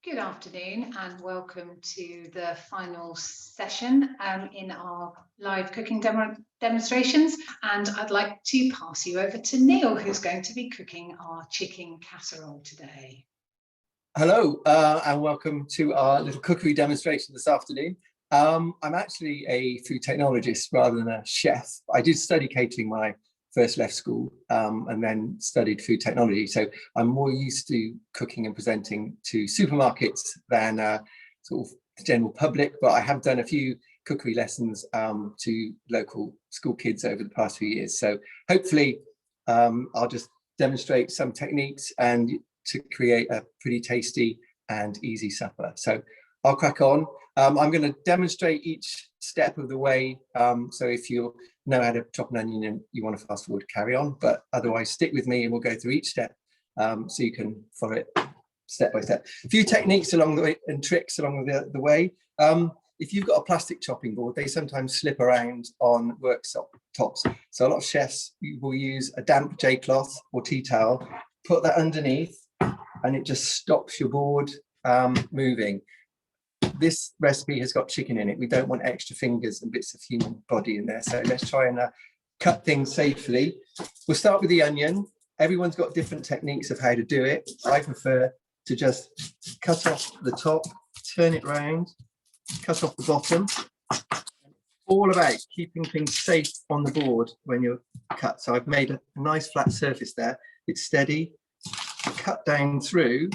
Good afternoon and welcome to the final session in our live cooking demonstrations, and I'd like to pass you over to Neil, who's going to be cooking our chicken casserole today. Hello and welcome to our little cookery demonstration this afternoon. I'm actually a food technologist rather than a chef. I did study catering when I first left school and then studied food technology. So I'm more used to cooking and presenting to supermarkets than sort of the general public, but I have done a few cookery lessons to local school kids over the past few years. So hopefully I'll just demonstrate some techniques and to create a pretty tasty and easy supper. So I'll crack on. I'm going to demonstrate each step of the way. So if you know how to chop an onion and you want to fast forward, carry on, but otherwise stick with me and we'll go through each step so you can follow it step by step. A few techniques along the way and tricks along the way. If you've got a plastic chopping board, they sometimes slip around on worktops. So a lot of chefs will use a damp J cloth or tea towel, put that underneath, and it just stops your board moving. This recipe has got chicken in it. We don't want extra fingers and bits of human body in there. So let's try and cut things safely. We'll start with the onion. Everyone's got different techniques of how to do it. I prefer to just cut off the top, turn it round, cut off the bottom. All about keeping things safe on the board when you're cut. So I've made a nice flat surface there. It's steady. Cut down through,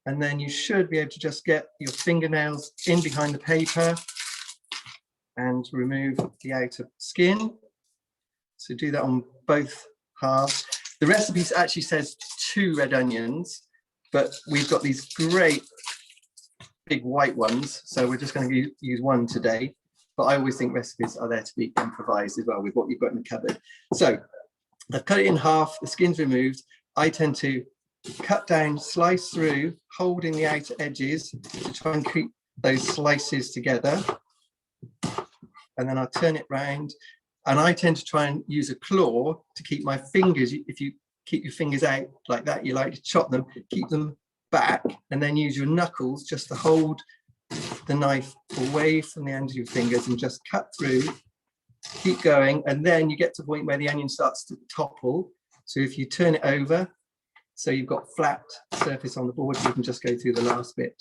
and then you should be able to just get your fingernails in behind the paper and remove the outer skin. So do that on both halves. The recipe actually says 2 red onions, but we've got these great big white ones, so we're just going to use 1 today. But I always think recipes are there to be improvised as well with what you've got in the cupboard. So I've cut it in half, the skin's removed. I tend to cut down, slice through, holding the outer edges to try and keep those slices together. And then I'll turn it round. And I tend to try and use a claw to keep my fingers, if you keep your fingers out like that, you like to chop them, keep them back, and then use your knuckles just to hold the knife away from the end of your fingers and just cut through, keep going. And then you get to the point where the onion starts to topple. So if you turn it over, so you've got flat surface on the board, you can just go through the last bit.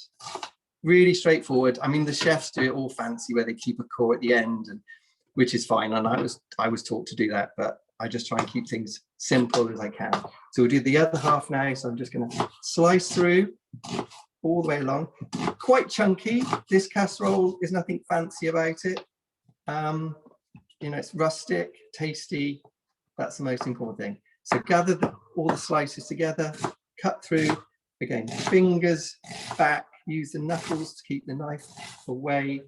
Really straightforward. I mean, the chefs do it all fancy where they keep a core at the end, and which is fine. And I was taught to do that, but I just try and keep things simple as I can. So we'll do the other half now. So I'm just going to slice through all the way along. Quite chunky. This casserole is nothing fancy about it. You know, it's rustic, tasty. That's the most important thing. So gather all the slices together, cut through, again, fingers back, use the knuckles to keep the knife away.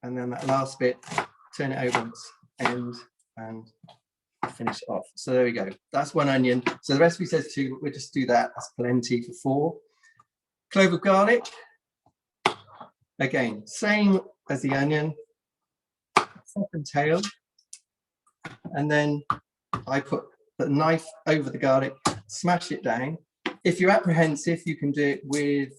And then that last bit, turn it over its end and finish it off. So there we go. That's 1 onion. So the recipe says 2, we'll just do that. That's plenty for 4. Clove of garlic. Again, same as the onion, top and tail. And then I put the knife over the garlic, smash it down. If you're apprehensive, you can do it with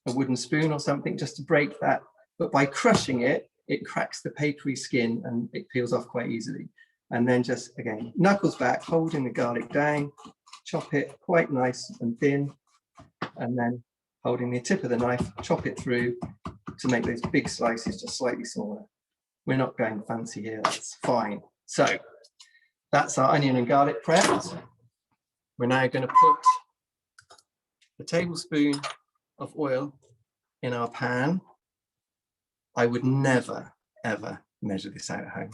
a wooden spoon or something just to break that. But by crushing it, it cracks the papery skin and it peels off quite easily. And then just, again, knuckles back, holding the garlic down, chop it quite nice and thin. And then holding the tip of the knife, chop it through to make those big slices just slightly smaller. We're not going fancy here, that's fine. So that's our onion and garlic prepped. We're now going to put a tablespoon of oil in our pan. I would never, ever measure this out at home.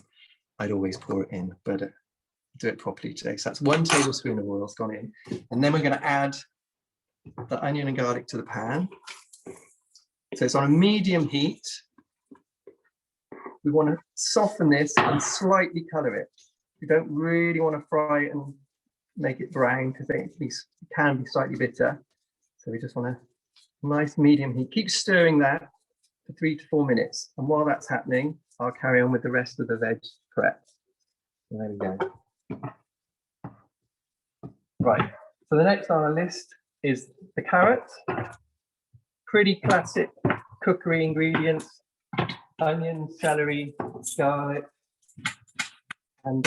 I'd always pour it in, but do it properly today. So that's 1 tablespoon of oil has gone in. And then we're going to add the onion and garlic to the pan. So it's on a medium heat. We want to soften this and slightly colour it. We don't really want to fry it and make it brown because it can be slightly bitter. So we just want a nice medium heat. Keep stirring that for 3 to 4 minutes. And while that's happening, I'll carry on with the rest of the veg prep. So there we go. Right, so the next on our list is the carrot. pretty classic cookery ingredients: onion, celery, garlic, and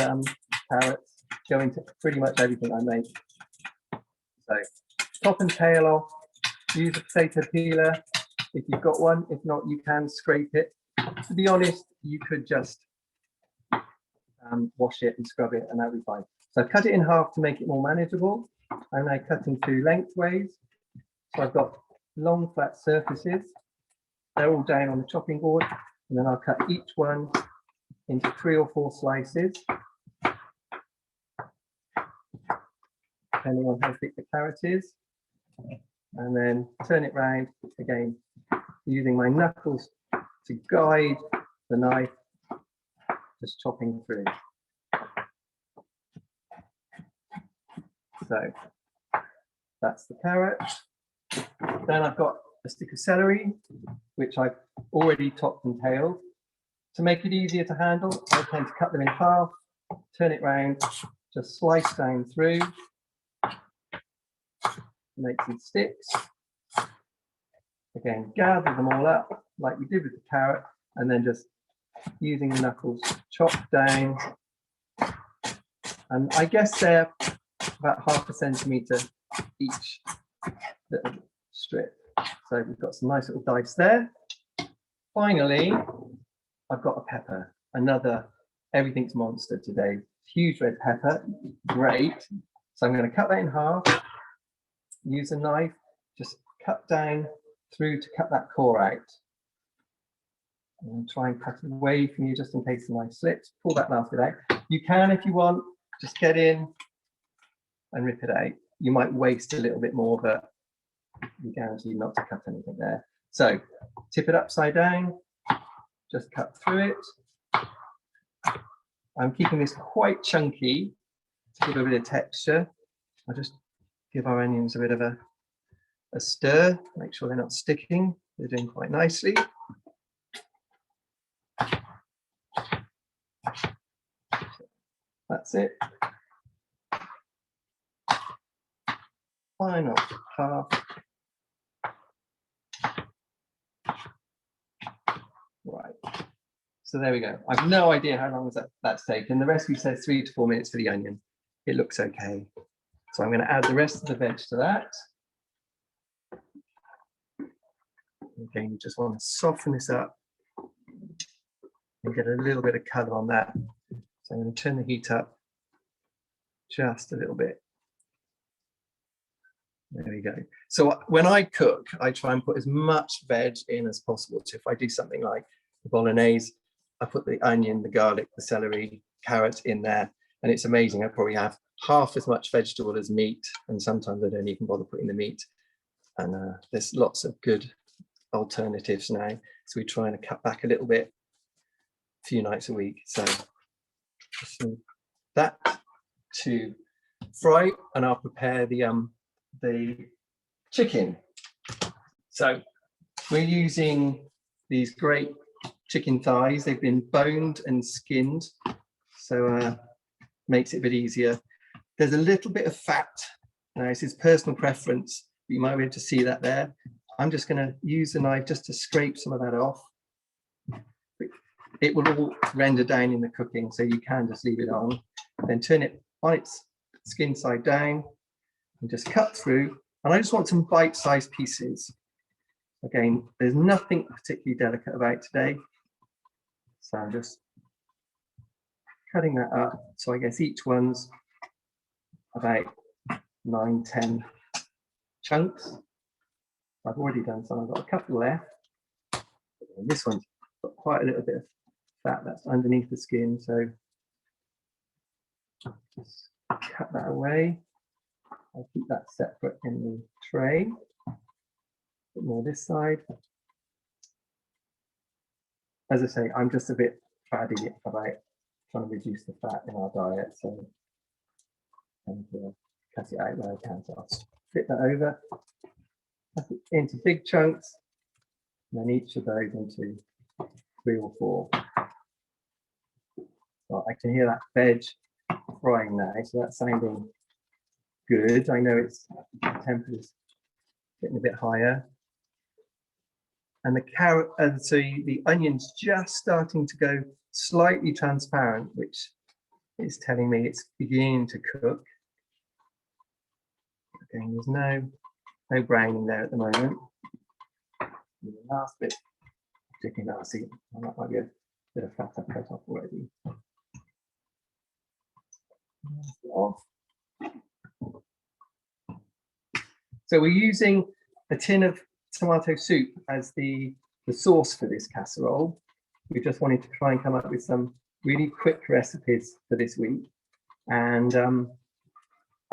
carrots. Go into pretty much everything I make. So top and tail off. Use a potato peeler if you've got one. If not, you can scrape it. To be honest, you could just wash it and scrub it, and that'll be fine. So cut it in half to make it more manageable. I'm now cutting through lengthways. So I've got long flat surfaces. They're all down on the chopping board, and then I'll cut each one into 3 or 4 slices, depending on how thick the carrot is. And then turn it round again, using my knuckles to guide the knife, just chopping through. So that's the carrot. Then I've got a stick of celery, which I've already topped and tailed. To make it easier to handle, I tend to cut them in half, turn it round, just slice down through, make some sticks. Again, gather them all up like we did with the carrot, and then just using the knuckles, chop down. And I guess they're about 1/2 centimetre each little strip. So we've got some nice little dice there. Finally, I've got a pepper, another everything's monster today. Huge red pepper, great. So I'm going to cut that in half, use a knife, just cut down through to cut that core out. And try and cut away from you just in case the knife slips. Pull that last bit out. You can, if you want, just get in and rip it out. You might waste a little bit more, but you're guaranteed not to cut anything there. So tip it upside down, just cut through it. I'm keeping this quite chunky to give a bit of texture. I'll just give our onions a bit of a stir, make sure they're not sticking. They're doing quite nicely. That's it. Final half. Right. So there we go. I've no idea how long that's taken. The recipe says 3 to 4 minutes for the onion. It looks okay. So I'm going to add the rest of the veg to that. Again, you just want to soften this up and get a little bit of colour on that. So I'm going to turn the heat up just a little bit. There we go. So when I cook, I try and put as much veg in as possible. So if I do something like the bolognese, I put the onion, the garlic, the celery, carrot in there, and it's amazing. I probably have half as much vegetable as meat, and sometimes I don't even bother putting the meat. And there's lots of good alternatives now. So we're trying to cut back a little bit, a few nights a week. So that to fry, and I'll prepare the chicken. So we're using these great chicken thighs. They've been boned and skinned, so makes it a bit easier. There's a little bit of fat. Now, this is personal preference. You might be able to see that there. I'm just going to use the knife just to scrape some of that off. It will all render down in the cooking, so you can just leave it on. Then turn it on its skin side down and just cut through. And I just want some bite-sized pieces. Again, there's nothing particularly delicate about today. So I'm just cutting that up. So I guess each one's about 9, 10 chunks. I've already done some. I've got a couple left. And this one's got quite a little bit of fat that's underneath the skin. So just cut that away. I'll keep that separate in the tray. A bit more this side. As I say, I'm just a bit faddy about trying to reduce the fat in our diet, so and cut it out where I can. So I'll flip that over, cut it into big chunks, and then each of those into 3 or 4. So I can hear that veg frying now, so that's sounding good. I know the temperature's getting a bit higher. and the carrot, and so the onion's just starting to go slightly transparent, which is telling me it's beginning to cook. Okay, there's no browning there at the moment. And the last bit, chicken, I see that might be a bit of fat I've cut off already. Off. So we're using a tin of tomato soup as the sauce for this casserole. We just wanted to try and come up with some really quick recipes for this week. And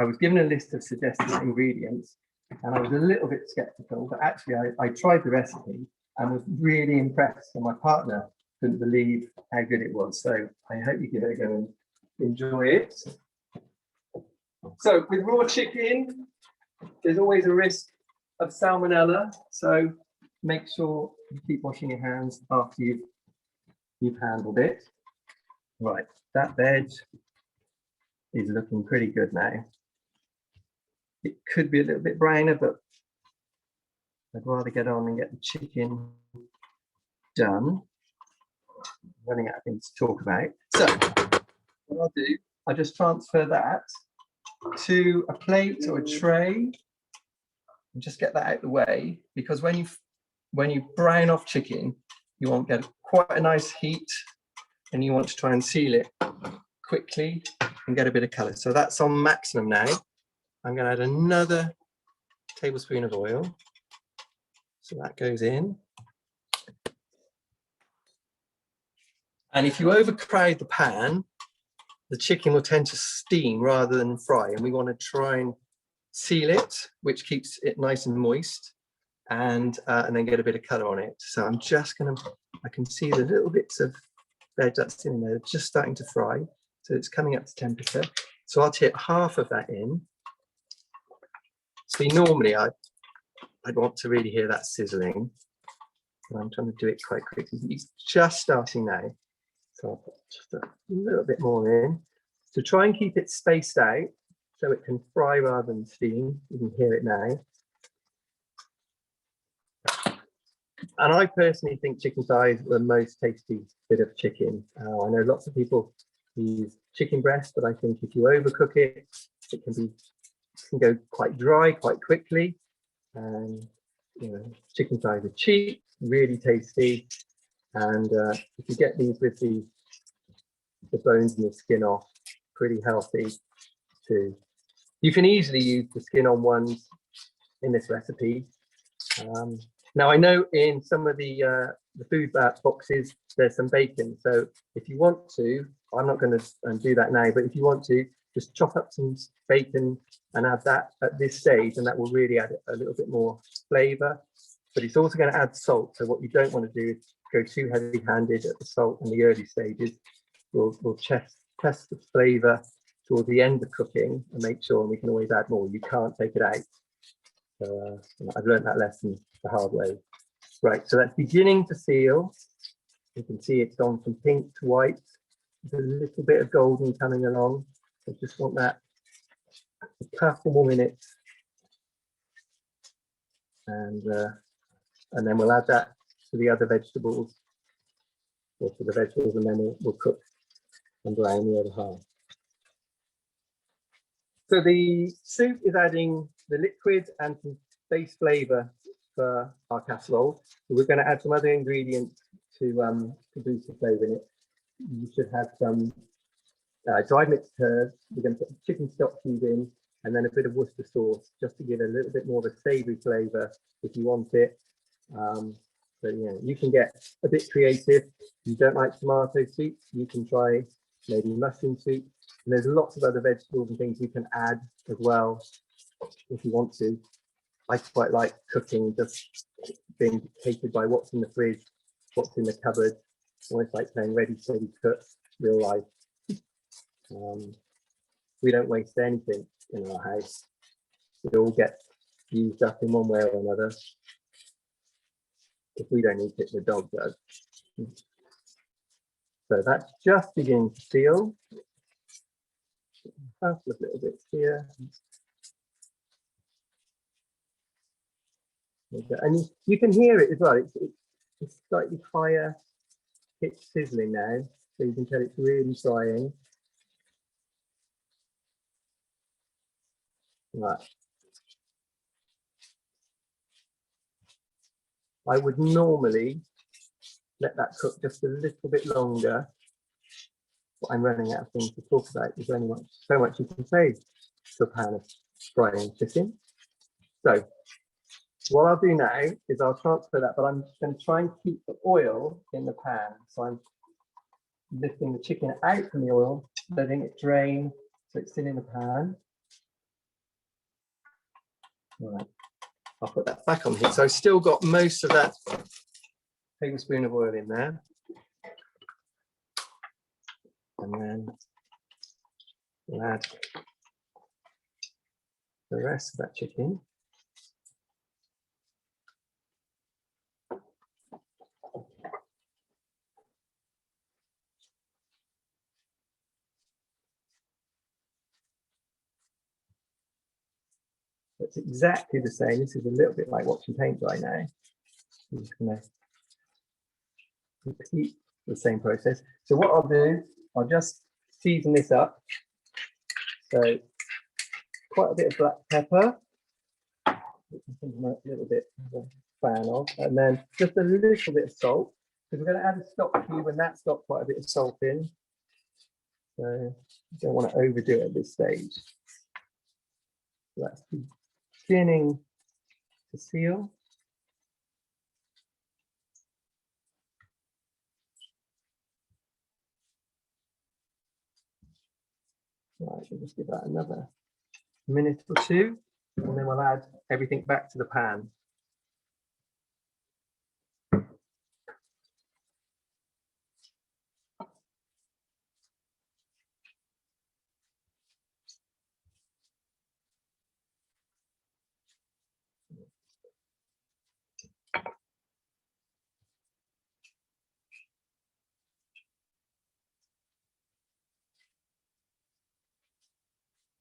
I was given a list of suggested ingredients, and I was a little bit skeptical, but actually I tried the recipe and was really impressed, and my partner couldn't believe how good it was. So I hope you give it a go and enjoy it. So with raw chicken, there's always a risk of salmonella, so make sure you keep washing your hands after you've handled it. Right, that veg is looking pretty good now. It could be a little bit browner, but I'd rather get on and get the chicken done. I'm running out of things to talk about. So what I'll do, I'll just transfer that to a plate or a tray and just get that out of the way, because when you brown off chicken, you want to get quite a nice heat and you want to try and seal it quickly and get a bit of color. So that's on maximum now. I'm going to add another tablespoon of oil. So that goes in. And if you overcrowd the pan, the chicken will tend to steam rather than fry. And we want to try and seal it, which keeps it nice and moist, and then get a bit of color on it. So I'm just going to, I can see the little bits of veg that's in there, just starting to fry. So it's coming up to temperature. So I'll tip half of that in. See, normally I'd want to really hear that sizzling, but I'm trying to do it quite quickly. It's just starting now. So I'll put just a little bit more in. So try and keep it spaced out so it can fry rather than steam. You can hear it now. And I personally think chicken thighs are the most tasty bit of chicken. I know lots of people use chicken breast, but I think if you overcook it, it can go quite dry quite quickly. And you know, chicken thighs are cheap, really tasty, and if you get these with the bones and the skin off, pretty healthy too. You can easily use the skin on ones in this recipe. Now I know in some of the food boxes there's some bacon, so if you want to, I'm not going to do that now, but if you want to, just chop up some bacon and add that at this stage, and that will really add a little bit more flavor. But it's also going to add salt, so what you don't want to do is go too heavy-handed at the salt in the early stages. We'll test the flavor toward the end of cooking and make sure, and we can always add more. You can't take it out. So I've learned that lesson the hard way. Right, so that's beginning to seal. You can see it's gone from pink to white. There's a little bit of golden coming along. I just want that a couple more minutes, and then we'll add that to the other vegetables, or to the vegetables, and then we'll cook and brown the other half. So the soup is adding the liquid and some base flavor for our casserole. So we're going to add some other ingredients to boost the flavor in it. You should have some dried mixed herbs. We're going to put chicken stock cube in, and then a bit of Worcester sauce, just to give a little bit more of a savoury flavour if you want it. But yeah, you can get a bit creative. If you don't like tomato soup, you can try maybe mushroom soup. And there's lots of other vegetables and things you can add as well if you want to. I quite like cooking, just being dictated by what's in the fridge, what's in the cupboard. Almost like playing ready, steady, cook, real life. We don't waste anything in our house. It all gets used up in one way or another. If we don't eat it, the dog does. So that's just beginning to seal. A couple of little bits here. And you can hear it as well. It's slightly higher pitch sizzling now, so you can tell it's really frying. Right. I would normally let that cook just a little bit longer, but I'm running out of things to talk about. There's only so much you can say to a pan of frying chicken. So what I'll do now is I'll transfer that, but I'm going to try and keep the oil in the pan. So I'm lifting the chicken out from the oil, letting it drain so it's still in the pan. Right, I'll put that back on here. So I've still got most of that tablespoon of oil in there. And then we'll add the rest of that chicken. It's exactly the same. This is a little bit like watching paint dry now. I'm just going to repeat the same process. So what I'll do, I'll just season this up. So quite a bit of black pepper, which I think I'm a little bit of a fan of, and then just a little bit of salt, because we're going to add a stock cube, and that's got quite a bit of salt in. So you don't want to overdo it at this stage. So that's beginning to seal. Right, we'll just give that another minute or two, and then we'll add everything back to the pan.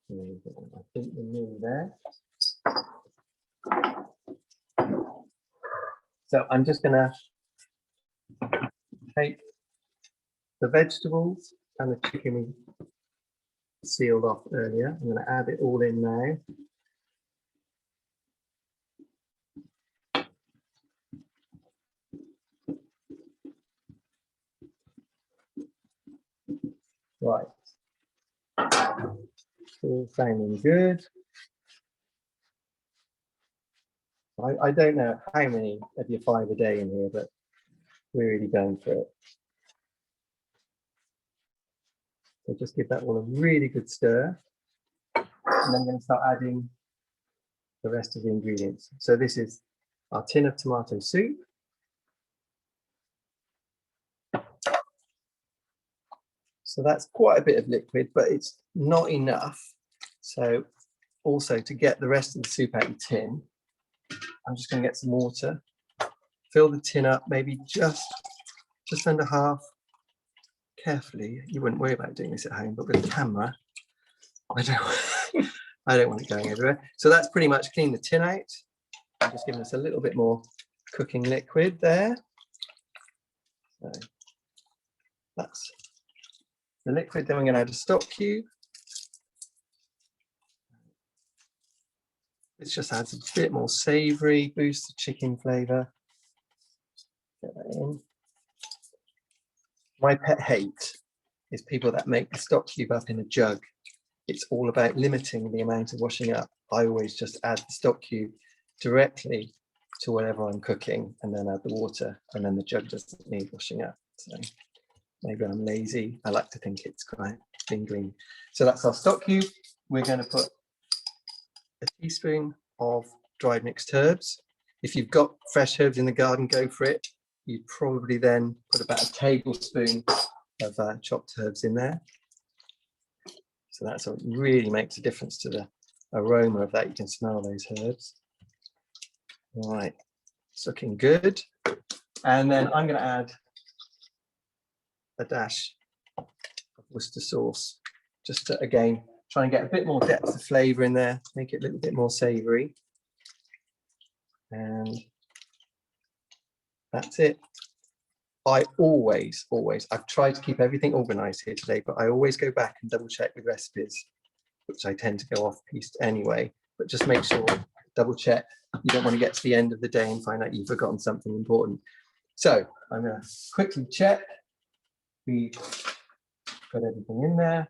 I think we're nearly there. So I'm just going to take the vegetables and the chicken we sealed off earlier. I'm going to add it all in now. Right. All sounding good. I don't know how many of your 5 a day in here, but we're really going for it. So just give that all a really good stir. And then I'm going to start adding the rest of the ingredients. So this is our tin of tomato soup. So that's quite a bit of liquid, but it's not enough. So also to get the rest of the soup out of the tin, I'm just going to get some water, fill the tin up, maybe just under half. Carefully, you wouldn't worry about doing this at home, but with the camera, I don't want it going everywhere. So that's pretty much cleaned the tin out. I'm just giving us a little bit more cooking liquid there. So that's the liquid. Then we're going to add a stock cube. It just adds a bit more savoury, boosts the chicken flavour. Get that in. My pet hate is people that make the stock cube up in a jug. It's all about limiting the amount of washing up. I always just add the stock cube directly to whatever I'm cooking and then add the water, and then the jug doesn't need washing up. So maybe I'm lazy. I like to think it's quite green. So that's our stock cube. We're going to put a teaspoon of dried mixed herbs. If you've got fresh herbs in the garden, go for it. You'd probably then put about a tablespoon of chopped herbs in there. So that's what really makes a difference to the aroma of that. You can smell those herbs. All right, it's looking good. And then I'm going to add a dash of Worcester sauce, just to, again, try and get a bit more depth of flavour in there, make it a little bit more savoury. And that's it. I always, I've tried to keep everything organized here today, but I always go back and double check with recipes, which I tend to go off piste anyway, but just make sure, double check. You don't want to get to the end of the day and find out you've forgotten something important. So I'm going to quickly check. We've got everything in there.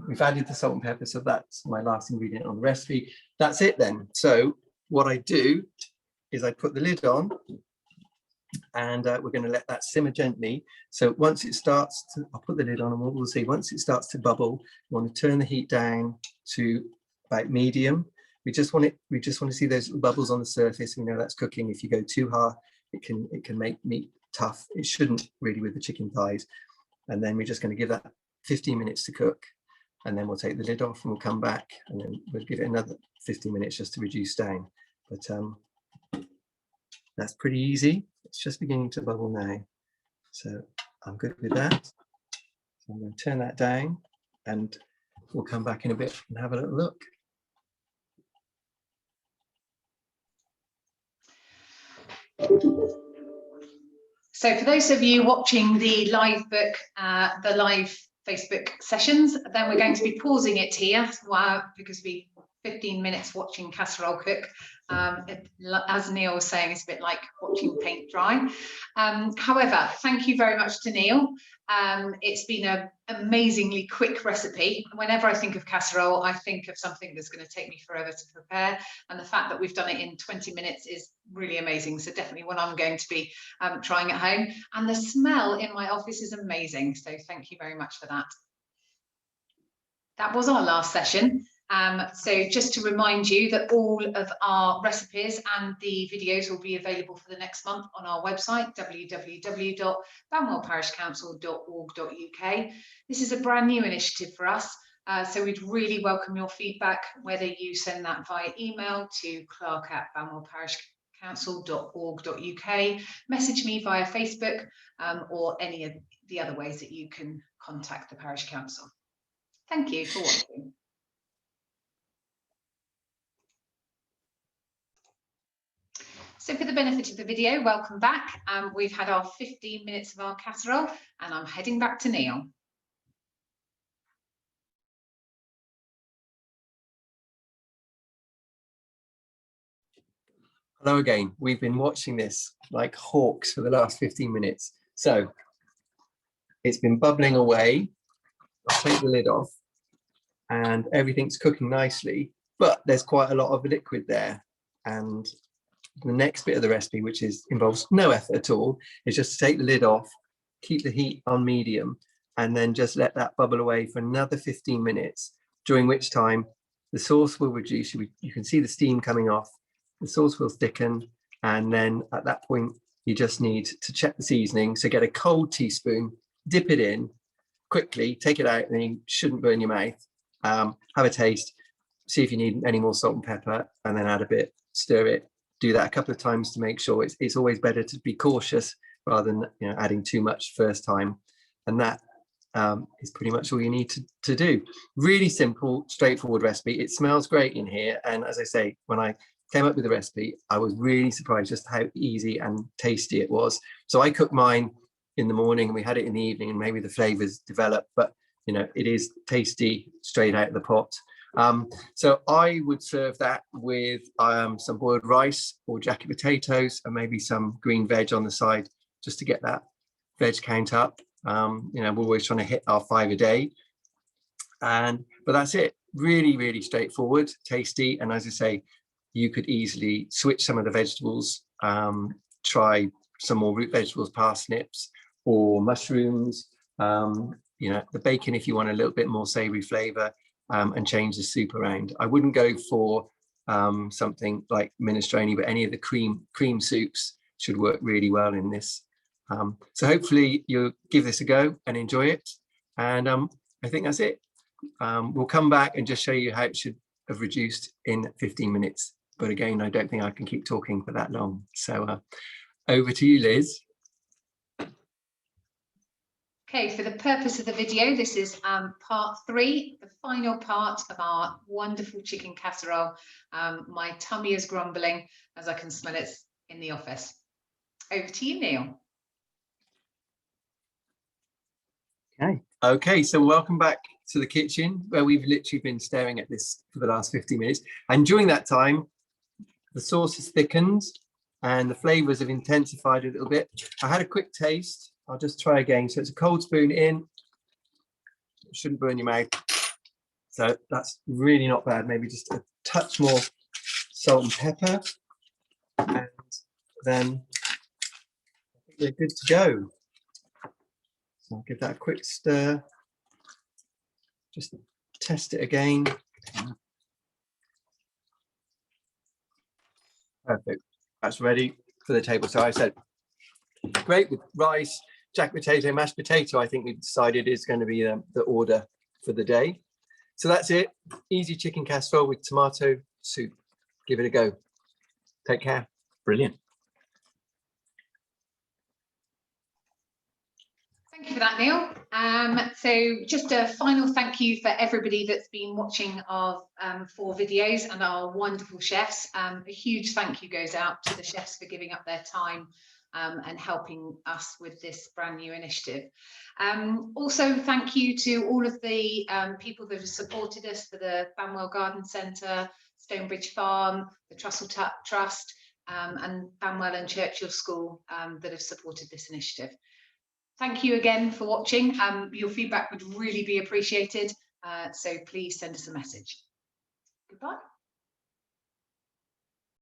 We've added the salt and pepper, so that's my last ingredient on the recipe. That's it then. So what I do is I put the lid on, and we're going to let that simmer gently. So once it starts to, I'll put the lid on, and we'll see, once it starts to bubble, we want to turn the heat down to about medium. We just want to see those bubbles on the surface. We know that's cooking. If you go too hard, it can make meat tough. It shouldn't really with the chicken thighs. And then we're just going to give that 15 minutes to cook, and then we'll take the lid off and we'll come back, and then we'll give it another 15 minutes just to reduce down. But that's pretty easy. It's just beginning to bubble now. So I'm good with that. So I'm going to turn that down, and we'll come back in a bit and have a little look. So for those of you watching the live Facebook sessions, then we're going to be pausing it here because we 15 minutes watching casserole cook. As Neil was saying, it's a bit like watching paint dry. However, thank you very much to Neil. It's been an amazingly quick recipe. Whenever I think of casserole, I think of something that's going to take me forever to prepare. And the fact that we've done it in 20 minutes is really amazing. So definitely one I'm going to be trying at home. And the smell in my office is amazing. So thank you very much for that. That was our last session. So just to remind you that all of our recipes and the videos will be available for the next month on our website, www.banwellparishcouncil.org.uk. This is a brand new initiative for us, so we'd really welcome your feedback, whether you send that via email to clark@banwellparishcouncil.org.uk, message me via Facebook, or any of the other ways that you can contact the Parish Council. Thank you for watching. So for the benefit of the video, welcome back. We've had our 15 minutes of our casserole, and I'm heading back to Neil. Hello again. We've been watching this like hawks for the last 15 minutes. So it's been bubbling away. I'll take the lid off, and everything's cooking nicely, but there's quite a lot of liquid there. And the next bit of the recipe, which involves no effort at all, is just to take the lid off, keep the heat on medium, and then just let that bubble away for another 15 minutes, during which time the sauce will reduce. You can see the steam coming off, the sauce will thicken, and then at that point you just need to check the seasoning. So get a cold teaspoon, dip it in quickly, take it out, and you shouldn't burn your mouth. Have a taste, see if you need any more salt and pepper, and then add a bit, stir it. Do that a couple of times to make sure. It's always better to be cautious rather than adding too much first time. And that is pretty much all you need to do. Really simple, straightforward recipe. It smells great in here. And as I say, when I came up with the recipe, I was really surprised just how easy and tasty it was. So I cooked mine in the morning and we had it in the evening, and maybe the flavors develop, but it is tasty straight out of the pot. So I would serve that with some boiled rice or jacket potatoes, and maybe some green veg on the side, just to get that veg count up. We're always trying to hit our 5 a day, but that's it. Really, really straightforward, tasty, and as I say, you could easily switch some of the vegetables. Try some more root vegetables, parsnips or mushrooms. The bacon if you want a little bit more savoury flavour. And change the soup around. I wouldn't go for something like minestrone, but any of the cream soups should work really well in this. So hopefully you'll give this a go and enjoy it. And I think that's it. We'll come back and just show you how it should have reduced in 15 minutes. But again, I don't think I can keep talking for that long. So over to you, Liz. Okay, for the purpose of the video, this is part 3, the final part of our wonderful chicken casserole. My tummy is grumbling as I can smell it in the office. Over to you, Neil. Okay, so welcome back to the kitchen where we've literally been staring at this for the last 50 minutes. And during that time, the sauce has thickened and the flavors have intensified a little bit. I had a quick taste. I'll just try again. So it's a cold spoon in. It shouldn't burn your mouth. So that's really not bad. Maybe just a touch more salt and pepper. And then I think we're good to go. So I'll give that a quick stir. Just test it again. Perfect. That's ready for the table. So I said, great with rice, jack potato, mashed potato. I think we've decided is going to be the order for the day. So that's it. Easy chicken casserole with tomato soup. Give it a go. Take care. Brilliant. Thank you for that, Neil. So just a final thank you for everybody that's been watching our 4 videos and our wonderful chefs. A huge thank you goes out to the chefs for giving up their time and helping us with this brand new initiative. Also, thank you to all of the people that have supported us for the Banwell Garden Centre, Stonebridge Farm, the Trussell Trust, and Banwell and Churchill School that have supported this initiative. Thank you again for watching. Your feedback would really be appreciated. So please send us a message. Goodbye.